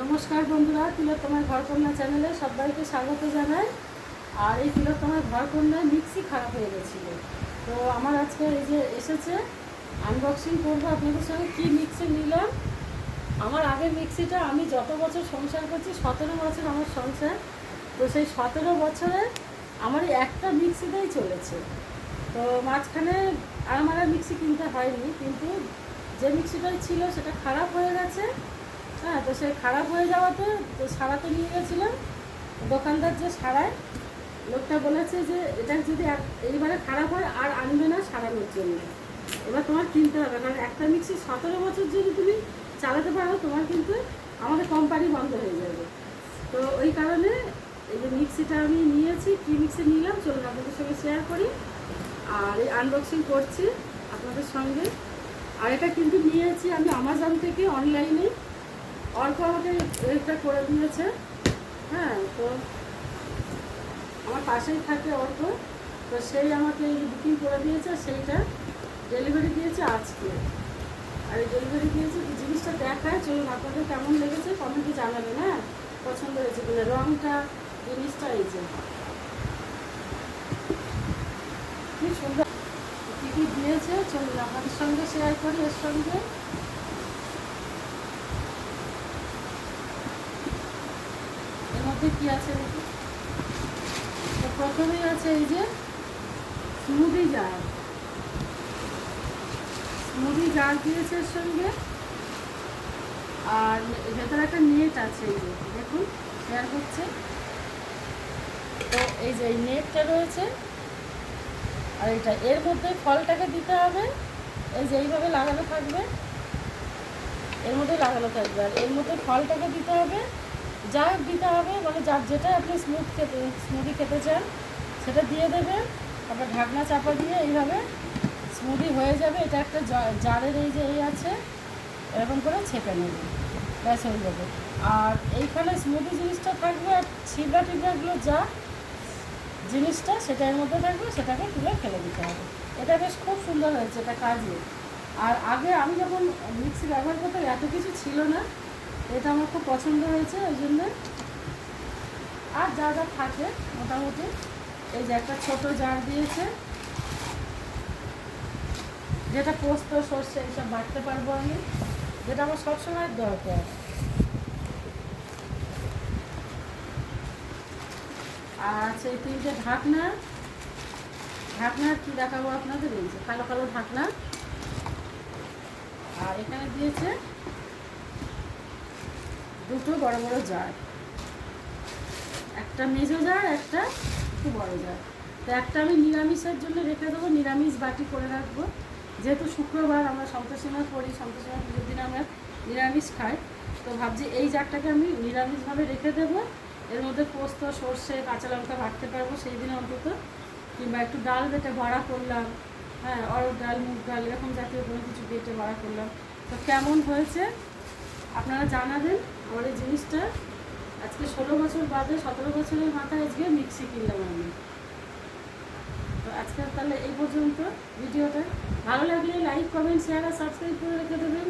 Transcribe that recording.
নমস্কার বন্ধুরা, তিলোত্তমার ঘরকন্যা চ্যানেলে সবাইকে স্বাগত জানাই। আর এই তিলোত্তমার ঘরকন্যায় মিক্সি খারাপ হয়ে গেছিলো, তো আমার আজকে এই যে এসেছে আনবক্সিং করবো আপনাদের সঙ্গে। কী মিক্সি নিলাম, আমার আগের মিক্সিটা আমি যত বছর সংসার করছি, 17 বছর আমার সংসার, তো সেই 17 বছরে আমার এই একটা মিক্সিটাই চলেছে। তো মাঝখানে আর আমার আর মিক্সি কিনতে হয়নি, কিন্তু যে মিক্সিটাই ছিল সেটা খারাপ হয়ে গেছে। হ্যাঁ, তো সেই খারাপ হয়ে যাওয়াতে তো সারাতে নিয়ে গেছিলাম, দোকানদার যে সারায়, লোকটা বলেছে যে এটা যদি এইবারে খারাপ হয় আর আনবে না সারানোর জন্য, এবার তোমার কিনতে হবে, কারণ একটা মিক্সি 17 বছর যদি তুমি চালাতে পারো তোমার কিন্তু আমাদের কোম্পানি বন্ধ হয়ে যাবে। তো ওই কারণে এই যে মিক্সিটা আমি নিয়েছি, কী মিক্সি নিলাম চলুন আপনাদের সঙ্গে শেয়ার করি, আর এই আনবক্সিং করছি আপনাদের সঙ্গে। আর এটা কিন্তু নিয়েছি আমি আমাজন থেকে, অনলাইনে। অল্প আমাকে এটা করে দিয়েছে। হ্যাঁ, তো আমার পাশেই থাকে অল্প, তো সেই আমাকে এই বুকিং করে দিয়েছে, সেইটা ডেলিভারি দিয়েছে আজকে। আর এই ডেলিভারি দিয়েছে, জিনিসটা দেখায়, চলুন আপনাদের কেমন লেগেছে কমেন্টে জানাবেন। হ্যাঁ, পছন্দ হয়েছে কিনা, রঙটা, জিনিসটা, এই যে কি সুন্দর, কী কী দিয়েছে চলুন আপনাদের সঙ্গে শেয়ার করি। এর সঙ্গে এর মধ্যে কী আছে দেখি। তো প্রথমেই আছে এই যে স্মুদি জার, স্মুদি জার দিয়েছে এর সঙ্গে। আর ভেতরে একটা নেট আছে, এই যে দেখুন শেয়ার করছে, তো এই যে এই নেটটা রয়েছে। আর এটা এর মধ্যে ফলটাকে দিতে হবে, এই যে এইভাবে লাগানো থাকবে, এর মধ্যে লাগানো থাকবে, আর এর মধ্যে ফলটাকে দিতে হবে, যা দিতে হবে মানে যার যেটা আপনি স্মুদি খেতে চান সেটা দিয়ে দেবে। তারপর ঢাকনা চাপা দিয়ে এইভাবে স্মুদি হয়ে যাবে। এটা একটা জারের এই যে এই আছে, এরকম করে ছেঁকে নেবে, ব্যাস হয়ে যাবে। আর এইখানে স্মুদি জিনিসটা থাকবে, আর ছিবড়া টিবড়াগুলো যা জিনিসটা সেটা এর মধ্যে থাকবে, সেটাকে তুলে ফেলে দিতে হবে। এটা বেশ খুব সুন্দর হয়েছে, এটা কাজে। আর আগে আমি যখন মিক্সি ব্যবহার করতাম এত কিছু ছিল না, এটা আমার খুব পছন্দ হয়েছে ওই জন্য। আর যা যা থাকে মোটামুটি, এই যে একটা ছোট জার দিয়েছে, যেটা পোস্ত সর্ষে এইসব বাটতে পারবো আমি, যেটা আমার সবসময় দরকার। আর আছে এই তিনটে ঢাকনা, ঢাকনার কি দেখাবো আপনাদের, এই যে কালো কালো ঢাকনা। আর এখানে দিয়েছে দুটো বড় বড় জার, একটা মেজো জার, একটা একটু বড় জার। তো একটা আমি নিরামিষের জন্য রেখে দেবো, নিরামিষ বাটি করে রাখবো, যেহেতু শুক্রবার আমরা সন্তোষীমা করি, সন্তোষীমা পুজোর দিন আমরা নিরামিষ খাই, তো ভাবছি এই জারটাকে আমি নিরামিষভাবে রেখে দেবো। এর মধ্যে পোস্ত সর্ষে কাঁচা লঙ্কা বাটতে পারবো সেই দিনে অন্তত, কিংবা একটু ডাল বেটে বড়া করলাম। হ্যাঁ, অরড় ডাল, মুগ ডাল, এরকম জাতীয় কোনো কিছু বেটে বড়া করলাম। তো কেমন হয়েছে আপনারা জানাবেন। আমার এই জিনিসটা আজকে 16 বছর বাদে, 17 বছরের মাথায় আজকে মিক্সি কিনলাম আমি। তো আজকে তাহলে এই পর্যন্ত ভিডিওটা। ভালো লাগলে লাইক, কমেন্ট, শেয়ার আর সাবস্ক্রাইব করে রেখে দেবেন।